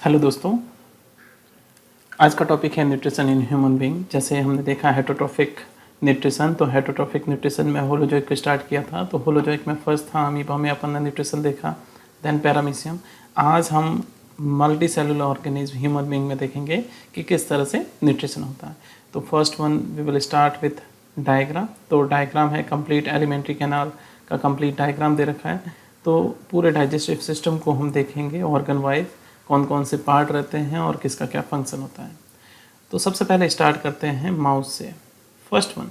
Hello दोस्तों, आज का टॉपिक है न्यूट्रिशन इन ह्यूमन बीइंग। जैसे हमने देखा हेटरोट्रॉफिक न्यूट्रिशन, तो हेटरोट्रॉफिक न्यूट्रिशन में होलोजोइक को स्टार्ट किया था। तो होलोजोइक में फर्स्ट था अमीबा में अपन ने न्यूट्रिशन देखा, देन पैरामीशियम। आज हम multi cellular organism human being में देखेंगे कि किस तरह से न्यूट्रिशन होता है। तो first one we will start with diagram. तो डायग्राम है कंप्लीट एलिमेंट्री कैनाल का कंप्लीट डायग्राम दे रखा है। तो पूरे डाइजेस्टिव सिस्टम को हम देखेंगे ऑर्गन वाइज, कौन कौन से पार्ट रहते हैं और किसका क्या फंक्शन होता है। तो सबसे पहले स्टार्ट करते हैं माउथ से। फर्स्ट वन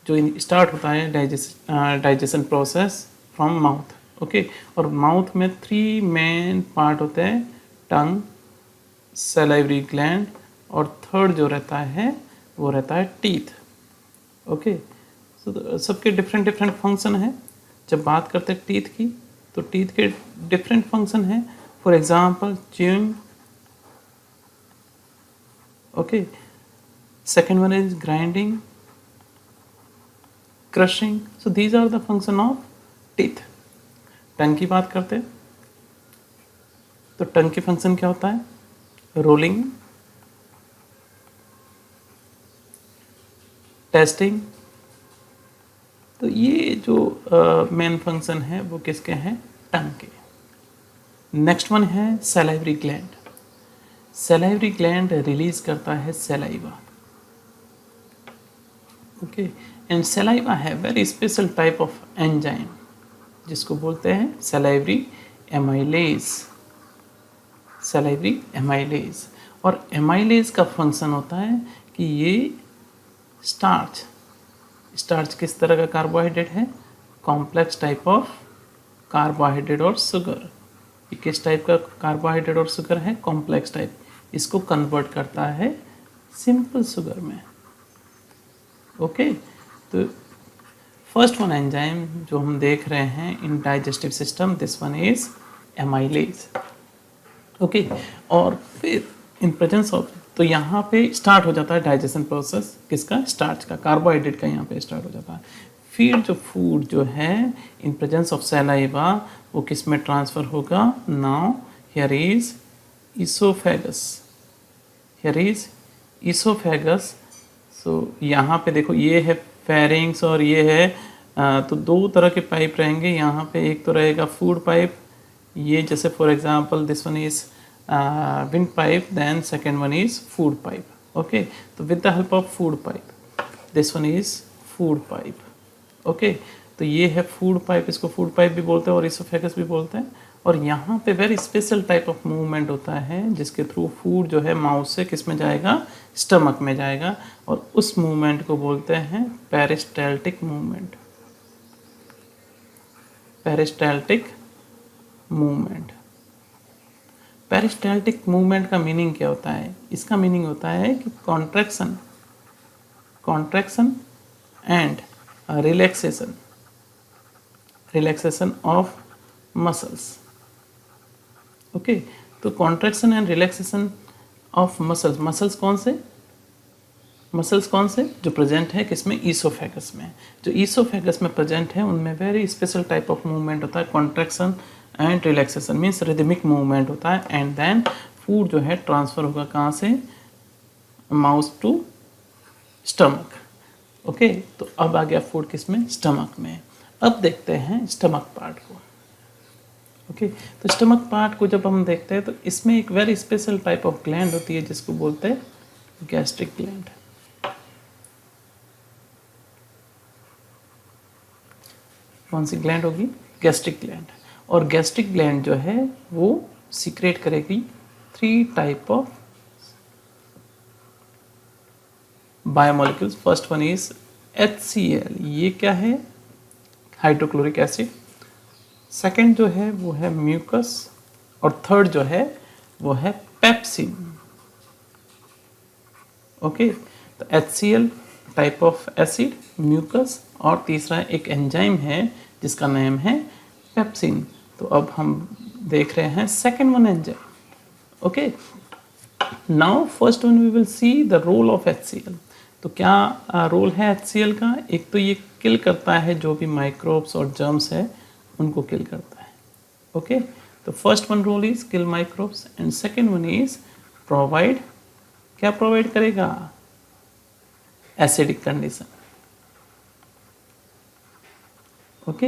जो स्टार्ट होता है digestion process from mouth. Okay, और माउथ में 3 मेन पार्ट होते हैं, टंग, सलाइवरी ग्लैंड और थर्ड जो रहता है वो रहता है टीथ। ओके, तो सबके डिफरेंट डिफरेंट फंक्शन है। जब बात करते हैं टीथ की, तो टीथ के डिफरेंट फंक्शन है। For example, chewing. Okay. Second one is grinding, crushing. So these are the function of teeth. टंग की बात करते हैं तो टंग की फंक्शन क्या होता है? Rolling, testing. तो ये जो मेन फंक्शन है वो किसके हैं? टंग के। नेक्स्ट वन है salivary gland. Salivary gland release करता है सलाइवा। ओके, एंड सलाइवा है very special type of enzyme जिसको बोलते हैं सलाइवरी एमाइलेज। सलाइवरी एमाइलेज, और एमाइलेज का फंक्शन होता है कि ये स्टार्च किस तरह का कार्बोहाइड्रेट है? कॉम्प्लेक्स टाइप ऑफ कार्बोहाइड्रेट और शुगर। ये किस टाइप का कार्बोहाइड्रेट और शुगर है? Complex type. इसको कन्वर्ट करता है सिंपल शुगर में। ओके, तो फर्स्ट वन एंजाइम जो हम देख रहे हैं in digestive system, this one is amylase. Okay, और फिर इन प्रेजेंस ऑफ, तो यहाँ पे स्टार्ट हो जाता है डाइजेशन प्रोसेस किसका? स्टार्च का, कार्बोहाइड्रेट का यहाँ पे स्टार्ट हो जाता है। फिर जो फूड जो है इन प्रेजेंस ऑफ सलाइवा वो किस में ट्रांसफ़र होगा? Now here is oesophagus. Here is oesophagus. So यहाँ पे देखो, ये है फेरिंग्स और ये है तो 2 तरह के पाइप रहेंगे यहाँ पे। एक तो रहेगा फूड पाइप, ये जैसे for example this one is windpipe, then second one is food pipe. Okay, तो with the help of food pipe, this one is food pipe. Okay, तो ये है फूड पाइप, इसको फूड पाइप भी बोलते हैं और ईसोफेगस भी बोलते हैं। और यहाँ पे very special type of movement होता है जिसके थ्रू फूड जो है माउथ से किस में जाएगा? स्टमक में जाएगा, और उस मूवमेंट को बोलते हैं peristaltic movement. Peristaltic movement. Peristaltic movement का मीनिंग क्या होता है? इसका मीनिंग होता है कि contraction and relaxation of muscles. Okay, तो contraction and relaxation of muscles कौन से जो प्रेजेंट है किसमें? ईसोफेगस में। जो ईसोफेगस में प्रेजेंट है उनमें very special type of movement होता है, contraction and relaxation means rhythmic movement होता है। एंड देन फूड जो है ट्रांसफ़र होगा कहाँ से? Mouth to stomach. ओके, तो अब आ गया फूड किस में? स्टमक में। अब देखते हैं स्टमक पार्ट को। ओके, तो स्टमक पार्ट को जब हम देखते हैं तो इसमें एक very special type of gland होती है जिसको बोलते हैं गैस्ट्रिक ग्लैंड। कौन सी ग्लैंड होगी? Gastric gland. और गैस्ट्रिक ग्लैंड जो है वो सीक्रेट करेगी 3 type of biomolecules. First one is HCl, ये क्या है? Hydrochloric acid. सेकंड जो है वो है म्यूकस, और थर्ड जो है वो है पेप्सिन। ओके, तो HCl type of acid, mucus, और तीसरा एक एंजाइम है जिसका नाम है पेप्सिन। तो अब हम देख रहे हैं second one enzyme. Okay, now first one we will see the role of HCl। तो क्या रोल है HCl का? एक तो ये किल करता है जो भी माइक्रोब्स और जर्म्स है उनको किल करता है। ओके, तो first one role is kill microbes and second one is provide, क्या प्रोवाइड करेगा, एसिडिक कंडीशन। ओके,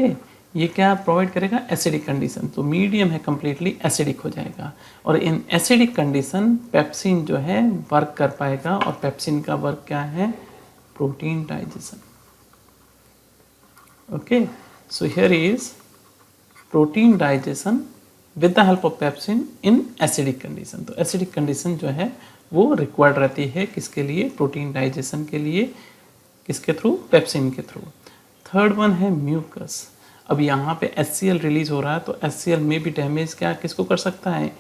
ये क्या प्रोवाइड करेगा, एसिडिक कंडीशन। तो मीडियम है कंप्लीटली एसिडिक हो जाएगा, और इन एसिडिक कंडीशन पेप्सिन जो है वर्क कर पाएगा, और पेप्सिन का वर्क क्या है, protein digestion. Okay, so here is protein digestion with the help of pepsin in acidic condition. तो एसिडिक कंडीशन जो है वो रिक्वायर्ड रहती है किसके लिए, प्रोटीन डाइजेशन के लिए, किसके थ्रू, पेप्सिन के थ्रू। थर्ड वन है म्यूकस। अब यहाँ पे HCl रिलीज हो रहा है, तो HCl में भी डैमेज क्या किसको कर सकता है,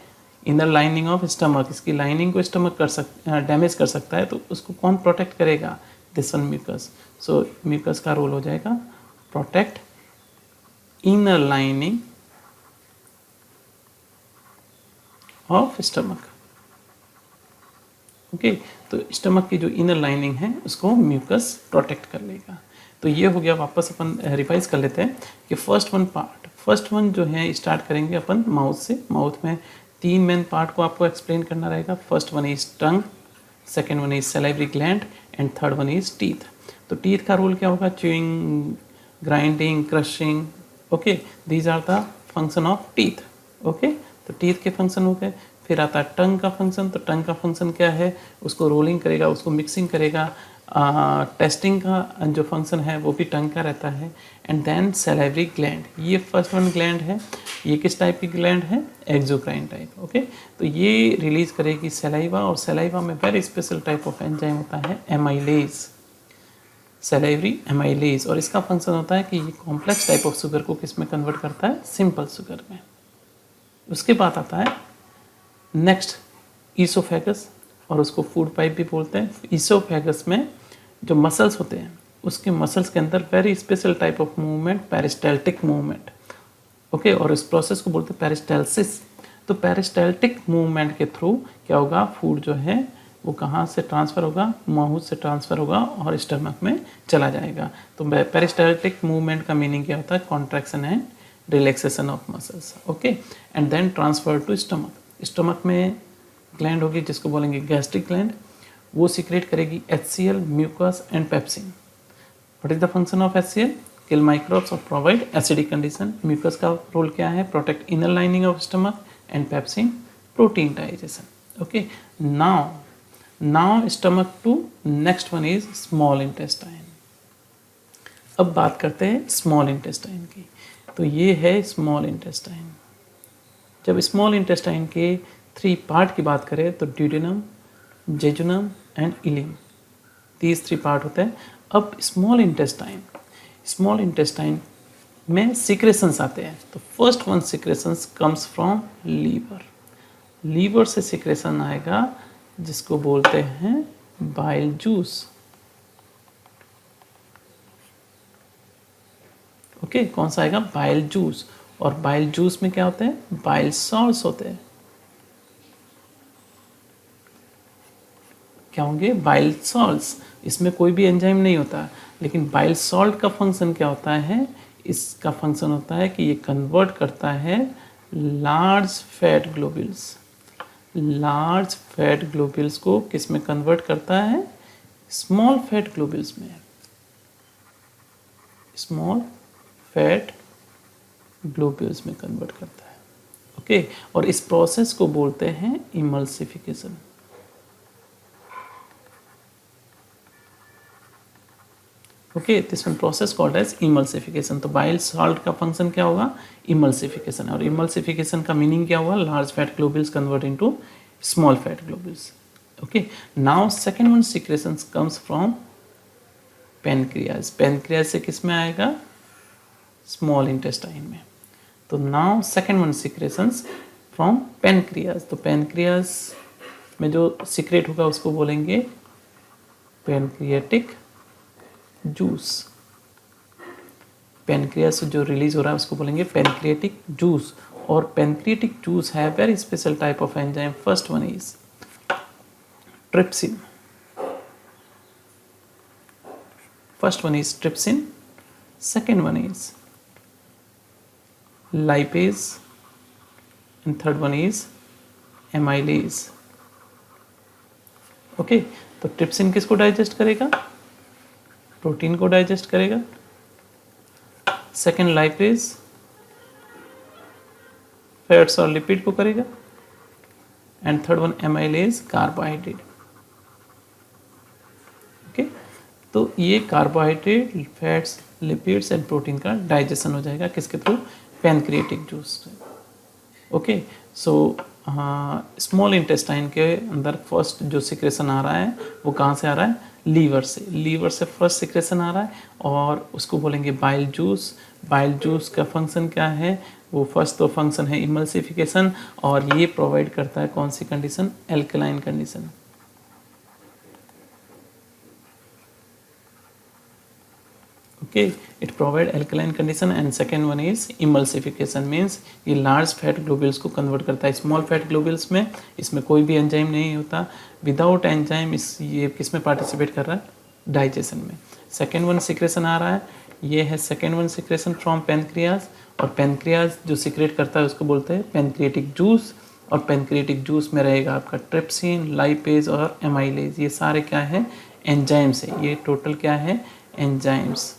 इनर लाइनिंग ऑफ स्टमक, इसकी लाइनिंग को स्टमक डैमेज कर सकता है, तो उसको कौन प्रोटेक्ट करेगा, this one mucus. So mucus का रोल हो जाएगा protect inner lining of stomach. Okay, तो स्टमक की जो इनर लाइनिंग है उसको म्यूकस प्रोटेक्ट कर लेगा। तो ये हो गया, वापस अपन रिवाइज कर लेते हैं कि first one part, first one जो है स्टार्ट करेंगे अपन माउथ से। माउथ में तीन मेन पार्ट को आपको एक्सप्लेन करना रहेगा। First one is tongue, second one is salivary gland and third one is teeth. तो टीथ का रोल क्या होगा, chewing, grinding, crushing. Okay, these are the function of teeth. Okay, तो टीथ के फंक्शन हो गए। फिर आता है टंग का फंक्शन। तो टंग का फंक्शन क्या है, उसको रोलिंग करेगा, उसको मिक्सिंग करेगा। टेस्टिंग का जो फंक्शन है वो भी टंग का रहता है। एंड देन सैलिवरी ग्लैंड, ये फर्स्ट वन ग्लैंड है। ये किस टाइप की ग्लैंड है, एक्सोक्राइन टाइप। ओके, तो ये रिलीज करेगी सैलाइवा, और सैलाइवा में very special type of enzyme होता है एमाइलेज, सैलिवरी एमाइलेज। और इसका फंक्शन होता है कि ये कॉम्प्लेक्स टाइप ऑफ शुगर को किस में कन्वर्ट करता है, सिंपल शुगर में। उसके बाद आता है नेक्स्ट ईसोफेगस, और उसको फूड पाइप भी बोलते हैं। ईसोफेगस में जो मसल्स होते हैं, उसके मसल्स के अंदर very special type of movement, peristaltic movement. Okay, और इस प्रोसेस को बोलते हैं पेरिस्टाल्सिस। तो पेरिस्टाल्टिक मूवमेंट के थ्रू क्या होगा, फूड जो है वो कहाँ से ट्रांसफ़र होगा, माउथ से ट्रांसफ़र होगा और स्टमक में चला जाएगा। तो पेरिस्टाल्टिक मूवमेंट का मीनिंग क्या होता है, contraction and relaxation of muscles. Okay, and then transfer to stomach. Stomach में ग्लैंड होगी जिसको बोलेंगे गैस्ट्रिक ग्लैंड, वो सीक्रेट करेगी HCl, mucus and pepsin. What is the function of HCl, kill microbes और प्रोवाइड एसिडिक कंडीशन। म्यूकस का role क्या है, protect inner lining of stomach, and pepsin protein digestion. Okay, now stomach to next one is small intestine. अब बात करते हैं small intestine की। तो ये है स्मॉल इंटेस्टाइन। जब स्मॉल इंटेस्टाइन के 3 पार्ट की बात करें तो duodenum, jejunum and ileum, these 3 part होते हैं। अब स्मॉल इंटेस्टाइन में सिक्रेशंस आते हैं। तो first one secretions comes from liver. Liver से सिक्रेशन आएगा जिसको बोलते हैं बाइल जूस। ओके, कौन सा आएगा, बाइल जूस। और बाइल जूस में क्या होते हैं, बाइल सॉल्ट्स होते हैं। क्या होंगे, बाइल सॉल्ट्स। इसमें कोई भी एंजाइम नहीं होता, लेकिन बाइल सॉल्ट का फंक्शन क्या होता है, इसका फंक्शन होता है कि ये कन्वर्ट करता है large fat globules. Large fat globules को किस में कन्वर्ट करता है, स्मॉल फैट ग्लोब्यूल्स में, स्मॉल फैट ग्लोब्यूल्स में कन्वर्ट करता है। ओके, और इस प्रोसेस को बोलते हैं emulsification. Okay, this one process called as emulsification. तो बाइल सॉल्ट का फंक्शन क्या होगा, इमल्सिफिकेशन। और इमल्सिफिकेशन का मीनिंग क्या हुआ, large fat globules convert into small fat globules. Okay, now second one secretion comes from pancreas. Pancreas से किस में आएगा, स्मॉल इंटेस्टाइन में। तो now second one secretions from pancreas. तो पेनक्रियाज में जो सीक्रेट होगा उसको बोलेंगे पेनक्रियाटिक जूस। पेनक्रियाज से जो रिलीज हो रहा है उसको बोलेंगे पेनक्रियाटिक जूस। और पेनक्रियाटिक जूस है very special type of enzyme. First one is trypsin. First one is trypsin, second one is lipase and third one is amylase. Okay, तो ट्रिप्सिन किसको डाइजेस्ट करेगा? प्रोटीन को डाइजेस्ट करेगा। Second lipase fats और lipid को करेगा। And third one amylase carbohydrate. Okay, तो ये carbohydrate, fats, lipids and protein का डाइजेशन हो जाएगा किसके through? Pancreatic juice. Okay, so small intestine के अंदर फर्स्ट जो सिक्रेशन आ रहा है वो कहाँ से आ रहा है? लीवर से। लीवर से फर्स्ट सिक्रेशन आ रहा है और उसको बोलेंगे बाइल जूस। बाइल जूस का फंक्शन क्या है? वो फर्स्ट तो फंक्शन है इमल्सिफिकेशन, और ये प्रोवाइड करता है कौन सी condition? Alkaline condition. Okay, it provide alkaline condition. And second one is emulsification, means ये लार्ज फैट ग्लोब्यूल्स को कन्वर्ट करता है स्मॉल फैट ग्लोब्यूल्स में। इसमें कोई भी एंजाइम नहीं होता। विदाउट एंजाइम ये किस में पार्टिसिपेट कर रहा है? डाइजेशन में। सेकेंड वन सिक्रेशन आ रहा है, ये है second one secretion from pancreas. और पेनक्रियाज जो सिक्रेट करता है उसको बोलते हैं पेनक्रिएटिक जूस। और पेनक्रिएटिक जूस में रहेगा आपका ट्रिप्सिन, लाइपेज और एमाइलेज। ये सारे क्या है? एंजाइम्स है। ये टोटल क्या है? एंजाइम्स।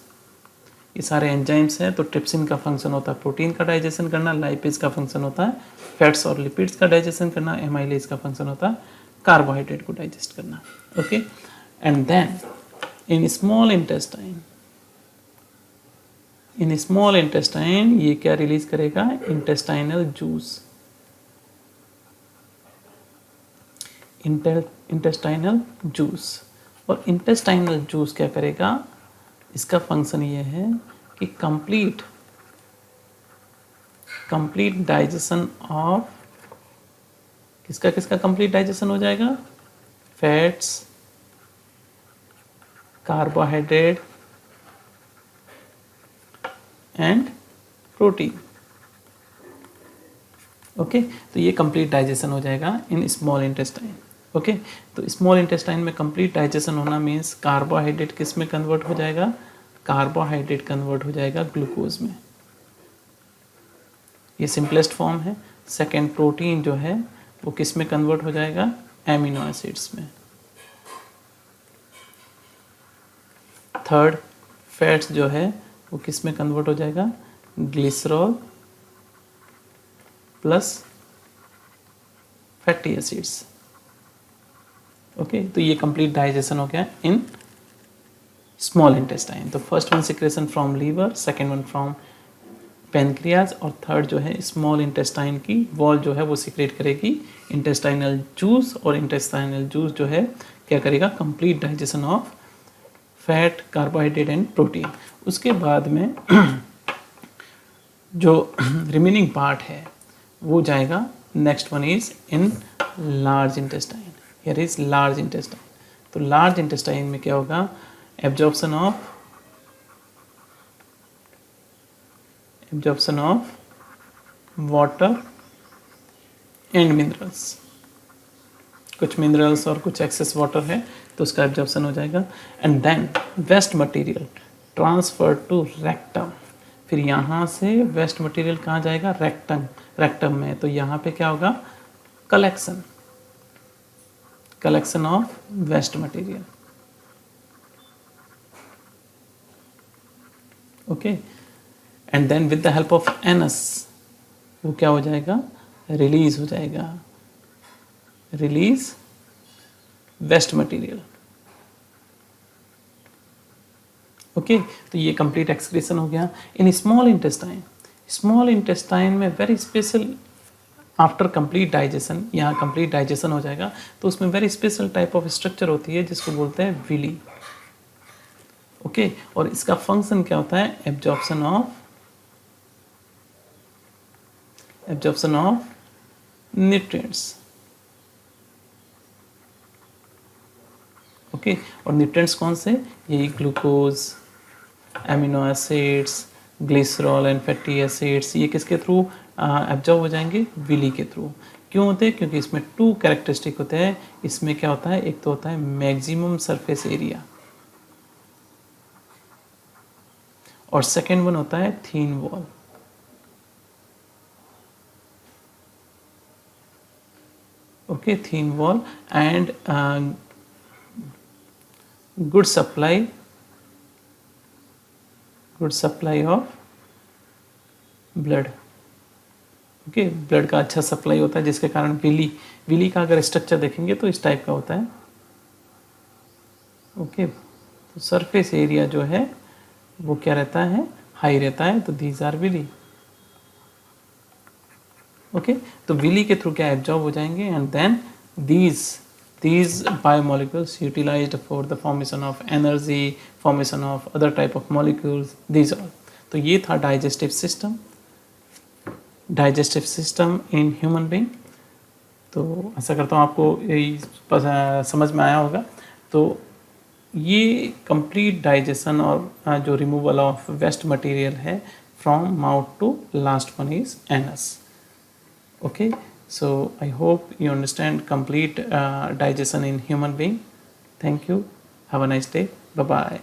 ये सारे एंजाइम्स हैं। तो ट्रिप्सिन का फंक्शन होता है प्रोटीन का डाइजेशन करना, लाइपेज का फंक्शन होता है फैट्स और लिपिड्स का डाइजेशन करना, एमाइलेज का फंक्शन होता है कार्बोहाइड्रेट को डाइजेस्ट करना। Okay, and then in small intestine ये क्या रिलीज करेगा? Intestinal juice. Intestinal juice. और इंटेस्टाइनल जूस क्या करेगा? इसका फंक्शन ये है कि कंप्लीट डाइजेशन ऑफ किसका कंप्लीट डाइजेशन हो जाएगा? Fats, carbohydrate and protein. Okay, तो ये कंप्लीट डाइजेशन हो जाएगा इन स्मॉल इंटेस्टाइन। ओके, तो स्मॉल इंटेस्टाइन में कंप्लीट डाइजेशन होना मीन्स कार्बोहाइड्रेट किस में कन्वर्ट हो जाएगा? कार्बोहाइड्रेट कन्वर्ट हो जाएगा ग्लूकोज में। ये सिंपलेस्ट फॉर्म है। सेकेंड प्रोटीन जो है वो किस में कन्वर्ट हो जाएगा? एमिनो एसिड्स में। थर्ड फैट्स जो है वो किस में कन्वर्ट हो जाएगा? Glycerol plus fatty acids. Okay, तो ये कंप्लीट डाइजेशन हो गया इन स्मॉल इंटेस्टाइन। तो first one secretion from liver, second one from pancreas, और थर्ड जो है स्मॉल इंटेस्टाइन की वॉल जो है वो सिक्रेट करेगी इंटेस्टाइनल जूस। और इंटेस्टाइनल जूस जो है क्या करेगा? Complete digestion of fat, carbohydrate and protein. उसके बाद में जो रिमेनिंग पार्ट है वो जाएगा, next one is in large intestine. Here is large intestine. तो लार्ज इंटेस्टाइन में क्या होगा? Absorption of water and minerals. कुछ मिनरल्स और कुछ एक्सेस वाटर है तो उसका एब्जॉर्प्शन हो जाएगा। And then waste material transfer to rectum. फिर यहाँ से वेस्ट मटेरियल कहाँ जाएगा? रेक्टम में। तो यहाँ पे क्या होगा? Collection of waste material. Okay, and then with the help of anus वो क्या हो जाएगा? रिलीज हो जाएगा, रिलीज वेस्ट मटेरियल। ओके, तो ये कंप्लीट एक्सक्रीशन हो गया in small intestine. Small intestine में very special after complete digestion, यहाँ कंप्लीट डाइजेशन हो जाएगा तो उसमें very special type of structure होती है जिसको बोलते हैं विली। ओके, और इसका फंक्शन क्या होता है? Absorption of nutrients. ओके, और न्यूट्रिएंट्स कौन से? यही glucose, amino acids, glycerol and fatty acids. ये किसके थ्रू एब्जॉर्ब हो जाएंगे? विली के थ्रू। क्यों होते हैं? क्योंकि इसमें टू कैरेक्टरिस्टिक होते हैं। इसमें क्या होता है? एक तो होता है मैक्सिमम सरफेस एरिया और सेकेंड वन होता है thin wall. okay, thin wall, and good supply of blood. Okay, blood का अच्छा सप्लाई होता है, जिसके कारण विली का अगर स्ट्रक्चर देखेंगे तो इस टाइप का होता है। ओके, तो सरफेस एरिया जो है वो क्या रहता है, हाई रहता है, तो दीज आर विली। ओके, तो विली के थ्रू क्या एब्जॉर्ब हो जाएंगे, and then these biomolecules utilized for the formation of energy, formation of other type of molecules, these all। तो ये था digestive system in human being. तो आशा करता हूँ आपको यही समझ में आया होगा। तो ये कंप्लीट डाइजेशन और जो रिमूवल ऑफ वेस्ट मटेरियल है from mouth to last one is anus. Okay, so I hope you understand complete digestion in human being. Thank you. Have a nice day. Bye bye.